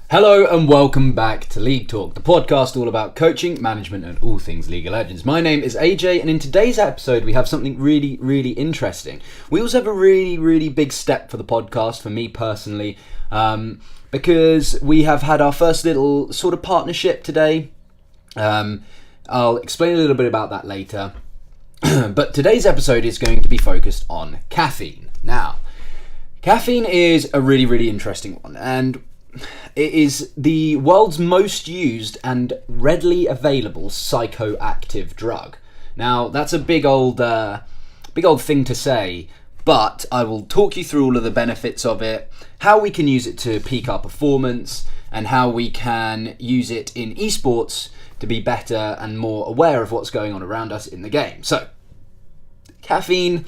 Hello and welcome back to League Talk, the podcast all about coaching, management and all things League of Legends. My name is AJ and in today's episode we have something really interesting. We also have a really big step for the podcast, for me personally, because we have had our first little sort of partnership today. I'll explain a little bit about that later. But today's episode is going to be focused on caffeine. Now, caffeine is a really interesting one, and it is the world's most used and readily available psychoactive drug. Now, that's a big old thing to say, but I will talk you through all of the benefits of it, how we can use it to peak our performance, and how we can use it in esports to be better and more aware of what's going on around us in the game. So, caffeine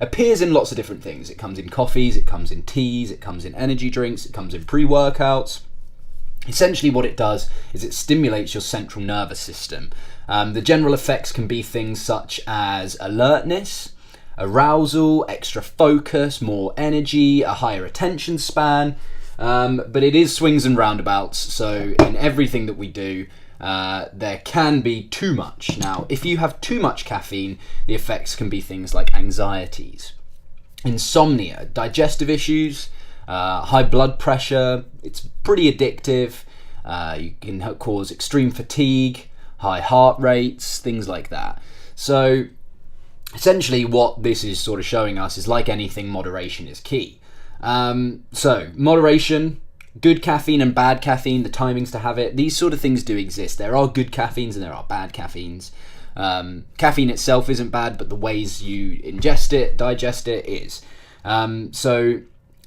appears in lots of different things. It comes in coffees, it comes in teas, it comes in energy drinks, it comes in pre-workouts. Essentially what it does is it stimulates your central nervous system. The general effects can be things such as alertness, arousal, extra focus, more energy, a higher attention span, but it is swings and roundabouts, so in everything that we do, there can be too much. Now, if you have too much caffeine, the effects can be things like anxieties, insomnia, digestive issues, high blood pressure. It's pretty addictive. You can cause extreme fatigue, high heart rates, things like that. So, essentially what this is sort of showing us is, like anything, moderation is key. So, moderation. Good caffeine and bad caffeine, the timings to have it, these sort of things do exist. There are good caffeines and there are bad caffeines. Caffeine itself isn't bad, but the ways you ingest it, digest it is. So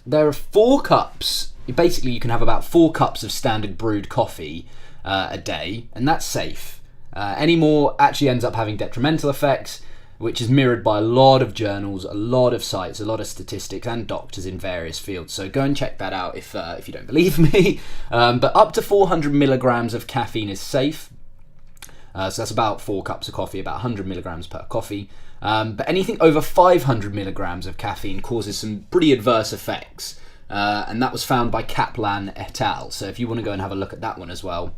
there are 4 cups. Basically, you can have about 4 cups of standard brewed coffee a day, and that's safe. Any more actually ends up having detrimental effects, which is mirrored by a lot of journals, a lot of sites, a lot of statistics and doctors in various fields. So go and check that out if you don't believe me. But up to 400 milligrams of caffeine is safe. So that's about 4 cups of coffee, about 100 milligrams per coffee. But anything over 500 milligrams of caffeine causes some pretty adverse effects. And that was found by Kaplan et al. So if you want to go and have a look at that one as well.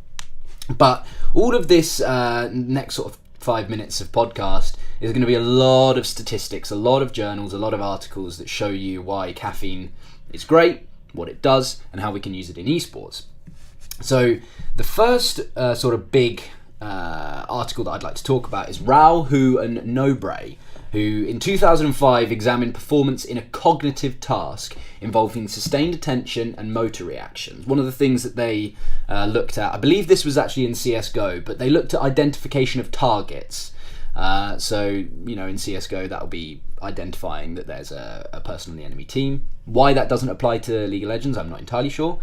But all of this next sort of 5 minutes of podcast is going to be a lot of statistics, a lot of journals, a lot of articles that show you why caffeine is great, what it does, and how we can use it in esports. So the first sort of big article that I'd like to talk about is Rao, Hu, and Nobre, who in 2005 examined performance in a cognitive task involving sustained attention and motor reactions. One of the things that they looked at, I believe this was actually in CSGO, but they looked at identification of targets. So, you know, in CSGO that will be identifying that there's a person on the enemy team. Why that doesn't apply to League of Legends, I'm not entirely sure.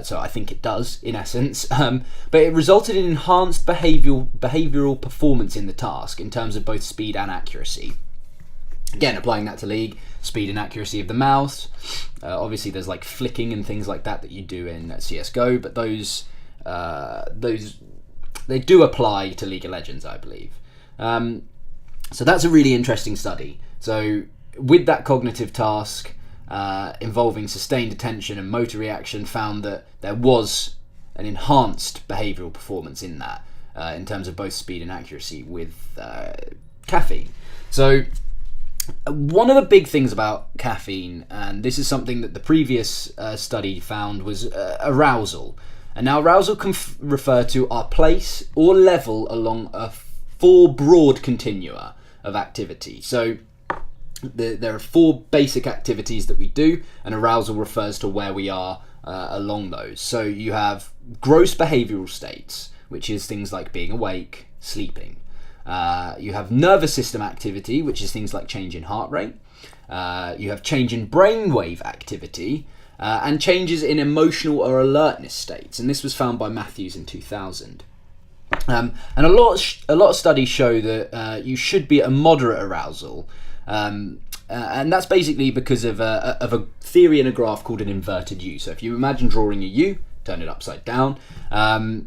So I think it does, in essence. But it resulted in enhanced behavioural performance in the task in terms of both speed and accuracy. Again, applying that to League, speed and accuracy of the mouse. Obviously, there's like flicking and things like that you do in CSGO, but those they do apply to League of Legends, I believe. So that's a really interesting study. So with that cognitive task involving sustained attention and motor reaction, found that there was an enhanced behavioural performance in that, in terms of both speed and accuracy with caffeine. So one of the big things about caffeine, and this is something that the previous study found, was arousal. And now arousal can refer to our place or level along a 4 broad continua of activity. So there are 4 basic activities that we do, and arousal refers to where we are along those. So you have gross behavioural states, which is things like being awake, sleeping. You have nervous system activity, which is things like change in heart rate. You have change in brainwave activity, and changes in emotional or alertness states. And this was found by Matthews in 2000. And a lot of studies show that you should be at a moderate arousal, and that's basically because of a theory in a graph called an inverted U. So if you imagine drawing a U, turn it upside down,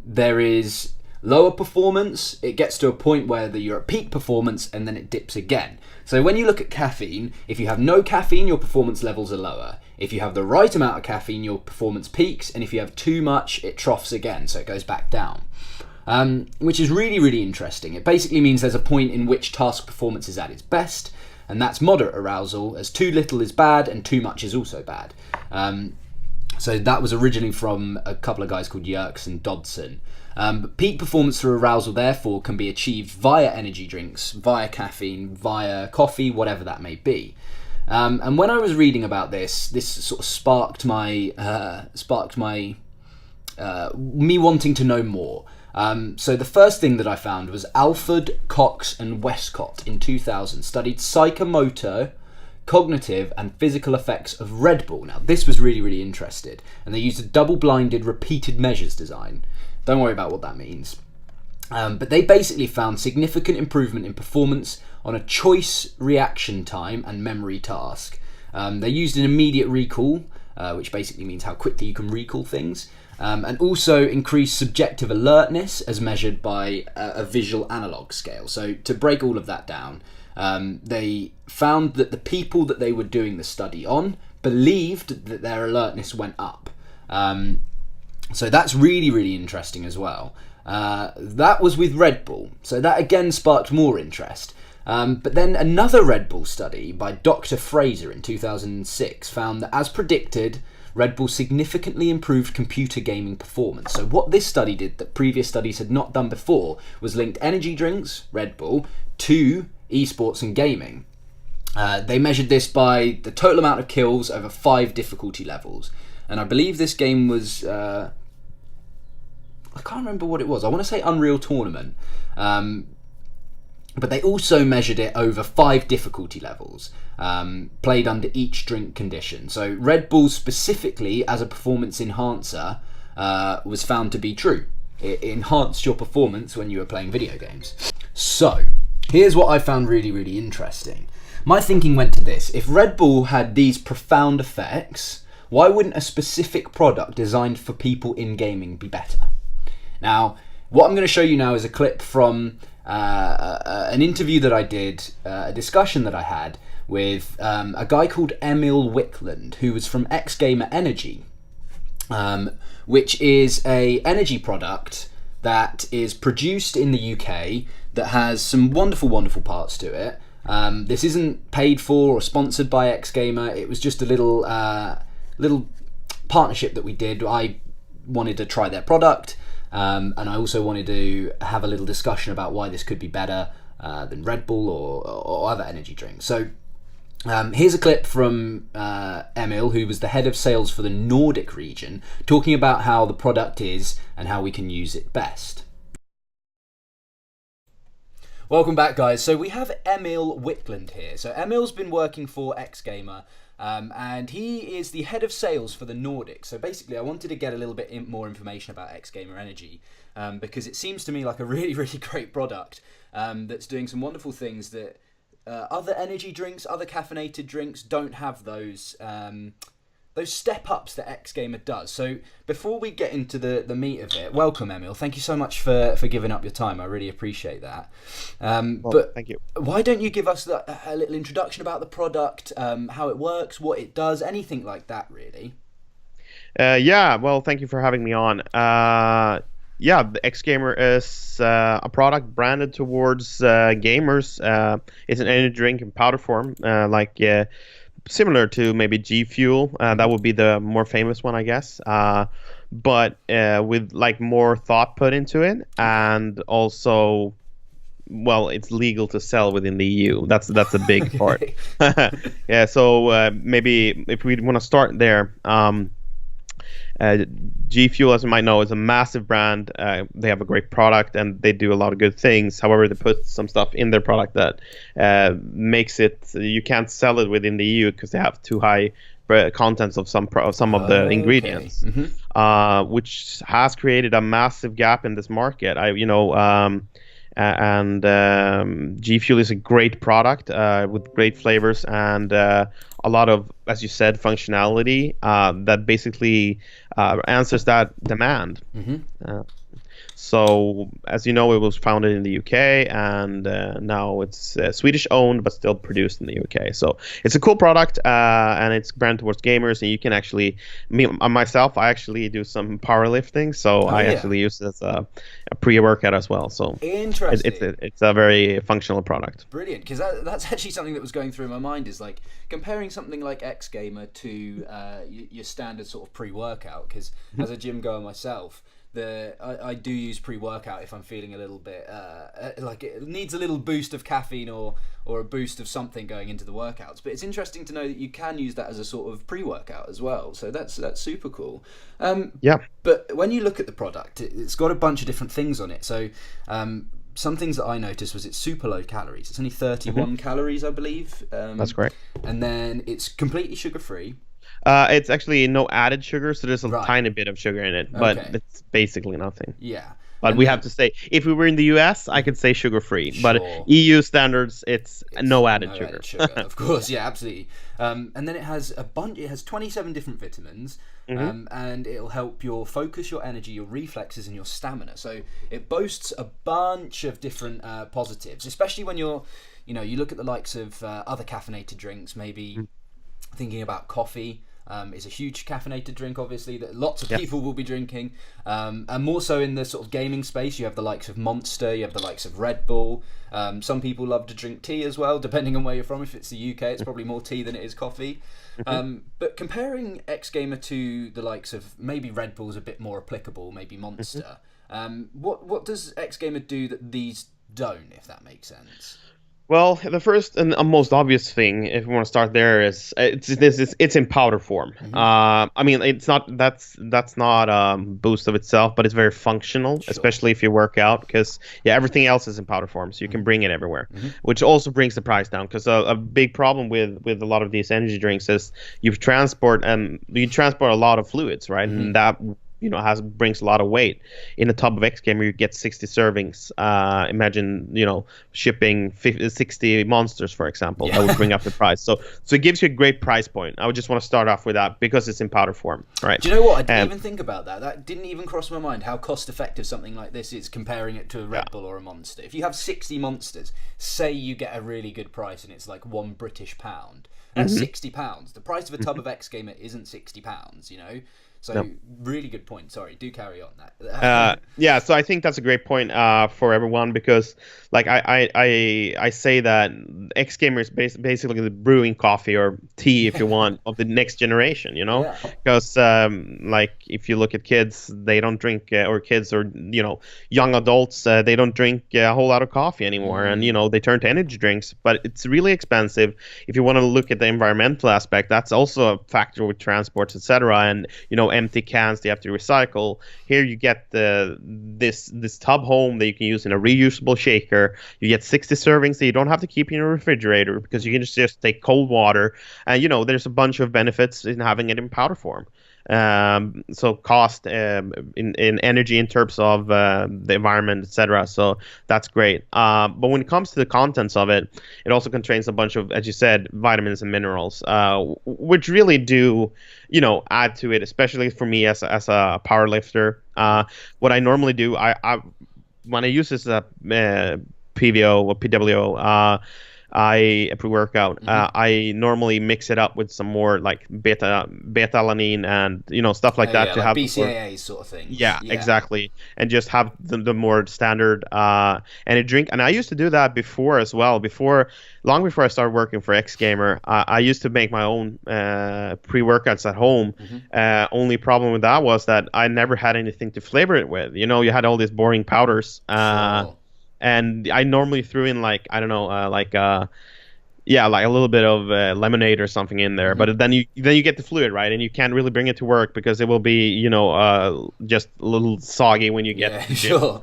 there is Lower performance, it gets to a point where you're at peak performance and then it dips again. So when you look at caffeine, if you have no caffeine, your performance levels are lower. If you have the right amount of caffeine, your performance peaks, and if you have too much, it troughs again, so it goes back down. Which is really, really interesting. It basically means there's a point in which task performance is at its best, and that's moderate arousal, as too little is bad and too much is also bad. So that was originally from a couple of guys called Yerkes and Dodson. But peak performance through arousal, therefore, can be achieved via energy drinks, via caffeine, via coffee, whatever that may be. And when I was reading about this sort of sparked my me wanting to know more. So the first thing that I found was Alford, Cox and Westcott in 2000 studied psychomotor, cognitive and physical effects of Red Bull. Now this was really, really interesting, and they used a double-blinded repeated measures design. Don't worry about what that means. But they basically found significant improvement in performance on a choice reaction time and memory task. They used an immediate recall, which basically means how quickly you can recall things, and also increased subjective alertness as measured by a visual analog scale. So to break all of that down, they found that the people that they were doing the study on believed that their alertness went up. So that's really, really interesting as well. That was with Red Bull, so that again sparked more interest. But then another Red Bull study by Dr. Fraser in 2006 found that, as predicted, Red Bull significantly improved computer gaming performance. So what this study did that previous studies had not done before was linked energy drinks, Red Bull, to esports and gaming. They measured this by the total amount of kills over 5 difficulty levels. And I believe this game was, I can't remember what it was. I want to say Unreal Tournament. But they also measured it over 5 difficulty levels, played under each drink condition. So Red Bull specifically as a performance enhancer was found to be true. It enhanced your performance when you were playing video games. So here's what I found really, really interesting. My thinking went to this. If Red Bull had these profound effects, why wouldn't a specific product designed for people in gaming be better? Now, what I'm going to show you now is a clip from an interview that I did, a discussion that I had with a guy called Emil Wickland, who was from X Gamer Energy, which is a energy product that is produced in the UK that has some wonderful, wonderful parts to it. This isn't paid for or sponsored by X Gamer. It was just a little partnership that we did. I wanted to try their product. And I also wanted to have a little discussion about why this could be better than Red Bull or other energy drinks. So here's a clip from Emil, who was the head of sales for the Nordic region, talking about how the product is and how we can use it best. Welcome back, guys. So we have Emil Wickland here. So Emil's been working for X Gamer. And he is the head of sales for the Nordics. So basically I wanted to get a little bit more information about X Gamer Energy, because it seems to me like a really, really great product that's doing some wonderful things that other energy drinks, other caffeinated drinks don't have those step-ups that X Gamer does. So before we get into the meat of it, welcome Emil. Thank you so much for giving up your time. I really appreciate that. But thank you. Why don't you give us a little introduction about the product, how it works, what it does, anything like that, really? Yeah, well, thank you for having me on. Yeah, the X Gamer is a product branded towards gamers. It's an energy drink in powder form, similar to maybe G Fuel. That would be the more famous one, I guess. But with like more thought put into it, and also, well, it's legal to sell within the EU. That's a big part. Yeah. So maybe if we want to start there. G Fuel, as you might know, is a massive brand. They have a great product and they do a lot of good things. However, they put some stuff in their product that makes it you can't sell it within the EU because they have too high contents of some of the ingredients, which has created a massive gap in this market. G Fuel is a great product with great flavors and a lot of, as you said, functionality that basically answers that demand. So, as you know, it was founded in the UK, and now it's Swedish owned, but still produced in the UK. So it's a cool product, and it's branded towards gamers. And you can actually, myself, I actually do some powerlifting, so I actually use it as a pre-workout as well. So interesting. It's a very functional product. Brilliant, because that's actually something that was going through my mind, is like comparing something like X Gamer to your standard sort of pre-workout. Because as a gym goer myself, I do use pre-workout if I'm feeling a little bit like it needs a little boost of caffeine or a boost of something going into the workouts. But it's interesting to know that you can use that as a sort of pre-workout as well. So that's super cool. Yeah. But when you look at the product, it's got a bunch of different things on it. So some things that I noticed was it's super low calories. It's only 31 calories, I believe. That's correct. And then it's completely sugar-free. It's actually no added sugar, so there's a tiny bit of sugar in it, but it's basically nothing. Yeah. But we have to say, if we were in the US, I could say sugar-free. But EU standards, it's no added sugar. Of course, yeah, absolutely. And then it has it has 27 different vitamins, and it'll help your focus, your energy, your reflexes, and your stamina. So it boasts a bunch of different positives, especially when you look at the likes of other caffeinated drinks, maybe thinking about coffee. Is a huge caffeinated drink, obviously, that lots of people will be drinking, and more so in the sort of gaming space. You have the likes of Monster, you have the likes of Red Bull. Some people love to drink tea as well, depending on where you're from. If it's the UK, it's probably more tea than it is coffee. But comparing X Gamer to the likes of maybe Red Bull's a bit more applicable, maybe Monster. What does X Gamer do that these don't, if that makes sense? Well, the first and most obvious thing, if we want to start there, is it's in powder form. I mean, it's not that's not a boost of itself, but it's very functional, especially if you work out, because everything else is in powder form, so you can bring it everywhere, which also brings the price down. Because a big problem with a lot of these energy drinks is you transport a lot of fluids, right, and that brings a lot of weight. In a tub of X Gamer, you get 60 servings. Imagine, shipping 60 monsters, for example. That would bring up the price. So it gives you a great price point. I would just want to start off with that because it's in powder form, right? Do you know what? I didn't even think about that. That didn't even cross my mind, how cost effective something like this is comparing it to a Red Bull or a Monster. If you have 60 monsters, say you get a really good price and it's like £1 that's £60. The price of a tub of X Gamer isn't £60, So really good point. Sorry, do carry on that. So I think that's a great point for everyone, because like I say that X Gamer is basically the brewing coffee or tea, if you want, of the next generation. Because like if you look at kids, they don't drink or kids or young adults, they don't drink a whole lot of coffee anymore, and they turn to energy drinks. But it's really expensive. If you want to look at the environmental aspect, that's also a factor with transports, etc. And empty cans they have to recycle. Here you get this tub home that you can use in a reusable shaker. You get 60 servings that you don't have to keep in your refrigerator, because you can just take cold water, and there's a bunch of benefits in having it in powder form. So cost in energy in terms of the environment, etc. So that's great. But when it comes to the contents of it, it also contains a bunch of, as you said, vitamins and minerals, which really do add to it, especially for me as a power lifter. What I normally do, I when I use this PVO or PWO, I pre-workout. I normally mix it up with some more like beta-alanine and stuff like that to like have BCAAs sort of thing. Yeah, exactly, and just have the more standard energy drink. And I used to do that before as well. Long before I started working for X Gamer, I used to make my own pre-workouts at home. Only problem with that was that I never had anything to flavor it with. You had all these boring powders. And I normally threw in like I don't know, like a little bit of lemonade or something in there. But then you get the fluid, right, and you can't really bring it to work because it will be just a little soggy when you get to the gym.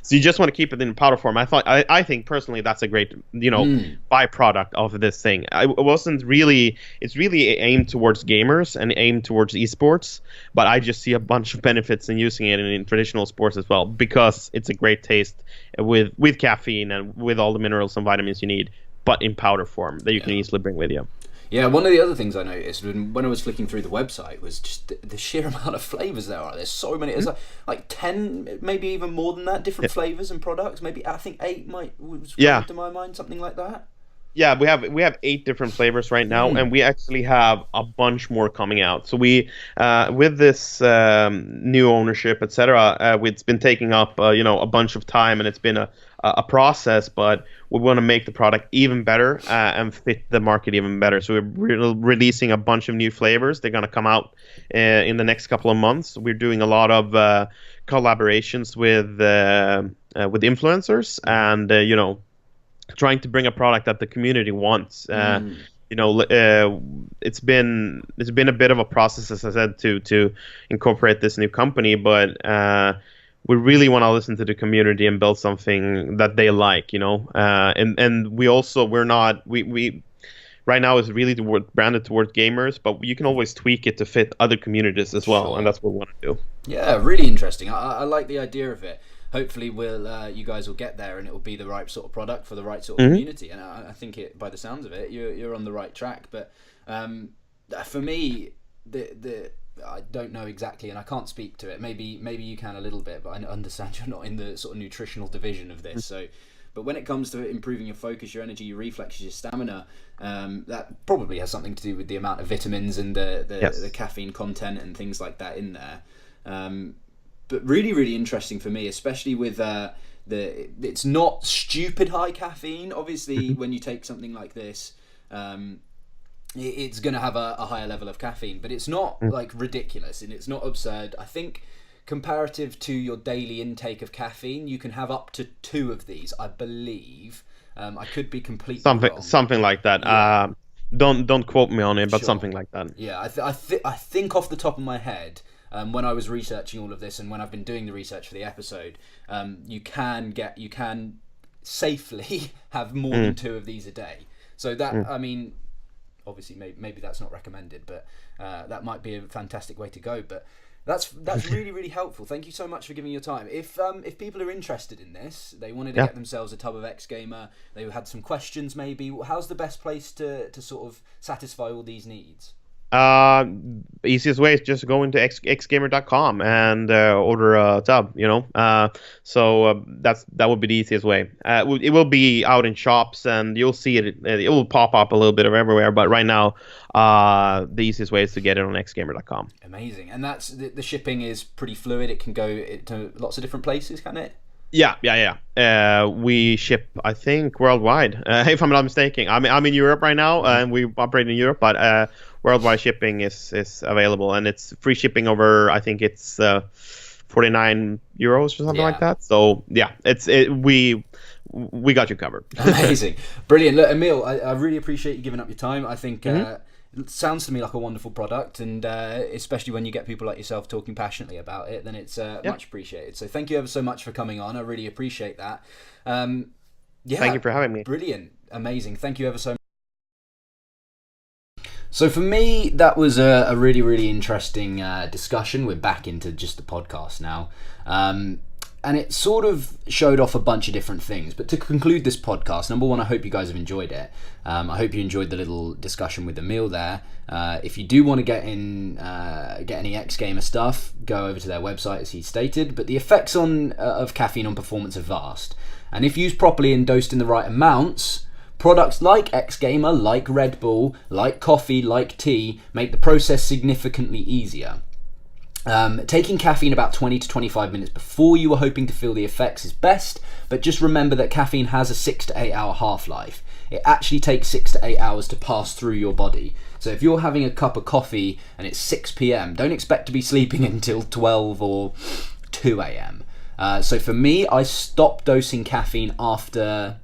So you just want to keep it in powder form. I think personally that's a great byproduct of this thing. It's really aimed towards gamers and aimed towards esports, but I just see a bunch of benefits in using it in traditional sports as well, because it's a great taste with caffeine and with all the minerals and vitamins you need, but in powder form that you can easily bring with you. Yeah, one of the other things I noticed when I was flicking through the website was just the sheer amount of flavors there are. There's so many. There's like 10, maybe even more than that, different flavors and products. Maybe I think 8 was coming to my mind, something like that. Yeah, we have 8 different flavors right now, and we actually have a bunch more coming out. So we, with this new ownership, etc., it's been taking up a bunch of time, and it's been a process. But we want to make the product even better and fit the market even better. So we're releasing a bunch of new flavors. They're going to come out in the next couple of months. We're doing a lot of collaborations with influencers, and trying to bring a product that the community wants. It's been a bit of a process, as I said, to incorporate this new company, but we really want to listen to the community and build something that they like, and we right now is really branded towards gamers, but you can always tweak it to fit other communities as well. Sure. And that's what we want to do. Yeah, really interesting. I like the idea of it. Hopefully you guys will get there, and it will be the right sort of product for the right sort of community. And I think by the sounds of it, you're on the right track. But for me, I don't know exactly, and I can't speak to it. Maybe you can a little bit, but I understand you're not in the sort of nutritional division of this. So, but when it comes to improving your focus, your energy, your reflexes, your stamina, that probably has something to do with the amount of vitamins and the caffeine content and things like that in there. But really, really interesting for me, especially with it's not stupid high caffeine. Obviously, when you take something like this, it's going to have a higher level of caffeine, but it's not like ridiculous, and it's not absurd. I think comparative to your daily intake of caffeine, you can have up to 2 of these, I believe. I could be completely wrong. Something like that. Yeah. Don't quote me on it, but something like that. Yeah, I think off the top of my head, when I was researching all of this, and when I've been doing the research for the episode, you can safely have more than 2 of these a day. So that I mean, obviously maybe that's not recommended, but that might be a fantastic way to go. But that's really, really helpful. Thank you so much for giving your time. If people are interested in this, they wanted to get themselves a tub of X Gamer, they had some questions maybe, how's the best place to sort of satisfy all these needs? Easiest way is just go into xgamer.com and order a tub, so that would be the easiest way. It will be out in shops, and you'll see it will pop up a little bit of everywhere, but right now the easiest way is to get it on xgamer.com. Amazing. And that's the shipping is pretty fluid. It can go to lots of different places, can it? Yeah. We ship, I think, worldwide, if I'm not mistaken. I'm in Europe right now, and we operate in Europe, but worldwide shipping is available, and it's free shipping over, I think it's 49 euros or something like that. So yeah, we got you covered. Amazing. Brilliant. Look, Emil, I really appreciate you giving up your time. I think it sounds to me like a wonderful product, and especially when you get people like yourself talking passionately about it, then it's much appreciated. So thank you ever so much for coming on. I really appreciate that. Thank you for having me. Brilliant. Amazing. Thank you ever so much. So for me, that was a really, really interesting discussion. We're back into just the podcast now. And it sort of showed off a bunch of different things. But to conclude this podcast, number one, I hope you guys have enjoyed it. I hope you enjoyed the little discussion with Emil there. If you do want to get any X Gamer stuff, go over to their website, as he stated. But the effects of caffeine on performance are vast. And if used properly and dosed in the right amounts, products like X Gamer, like Red Bull, like coffee, like tea, make the process significantly easier. Taking caffeine about 20 to 25 minutes before you are hoping to feel the effects is best, but just remember that caffeine has a 6 to 8 hour half-life. It actually takes 6 to 8 hours to pass through your body. So if you're having a cup of coffee and it's 6 p.m, don't expect to be sleeping until 12 or 2 a.m. So for me, I stop dosing caffeine after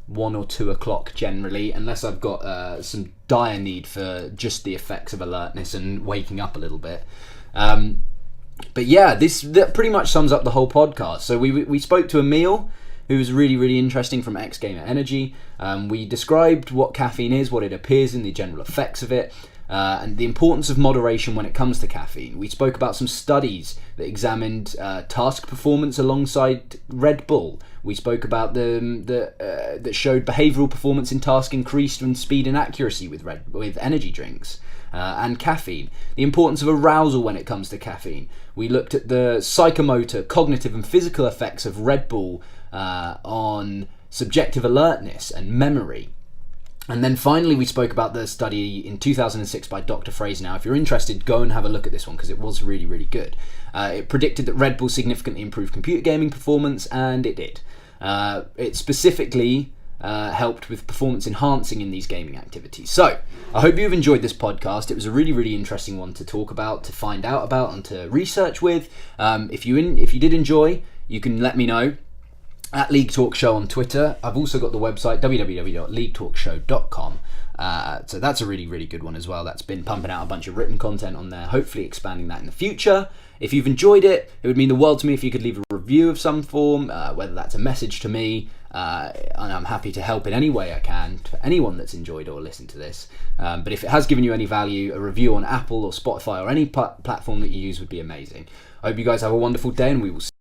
1 or 2 o'clock generally, unless I've got some dire need for just the effects of alertness and waking up a little bit. But yeah, that pretty much sums up the whole podcast. So we spoke to Emil, who was really, really interesting, from X Gamer Energy. We described what caffeine is, what it appears in, the general effects of it. and the importance of moderation when it comes to caffeine. We spoke about some studies that examined task performance alongside Red Bull. We spoke about that showed behavioural performance in task increased in speed and accuracy with energy drinks and caffeine. The importance of arousal when it comes to caffeine. We looked at the psychomotor, cognitive and physical effects of Red Bull on subjective alertness and memory. And then finally, we spoke about the study in 2006 by Dr. Fraser. Now, if you're interested, go and have a look at this one because it was really, really good. It predicted that Red Bull significantly improved computer gaming performance, and it did. It specifically helped with performance enhancing in these gaming activities. So, I hope you've enjoyed this podcast. It was a really, really interesting one to talk about, to find out about, and to research with. If you did enjoy, you can let me know at leaguE Talk Show on Twitter. I've also got the website www.leaguetalkshow.com. So that's a really, really good one as well. That's been pumping out a bunch of written content on there, hopefully expanding that in the future. If you've enjoyed it, it would mean the world to me if you could leave a review of some form, whether that's a message to me, and I'm happy to help in any way I can for anyone that's enjoyed or listened to this. But if it has given you any value, a review on Apple or Spotify or any platform that you use would be amazing. I hope you guys have a wonderful day, and we will see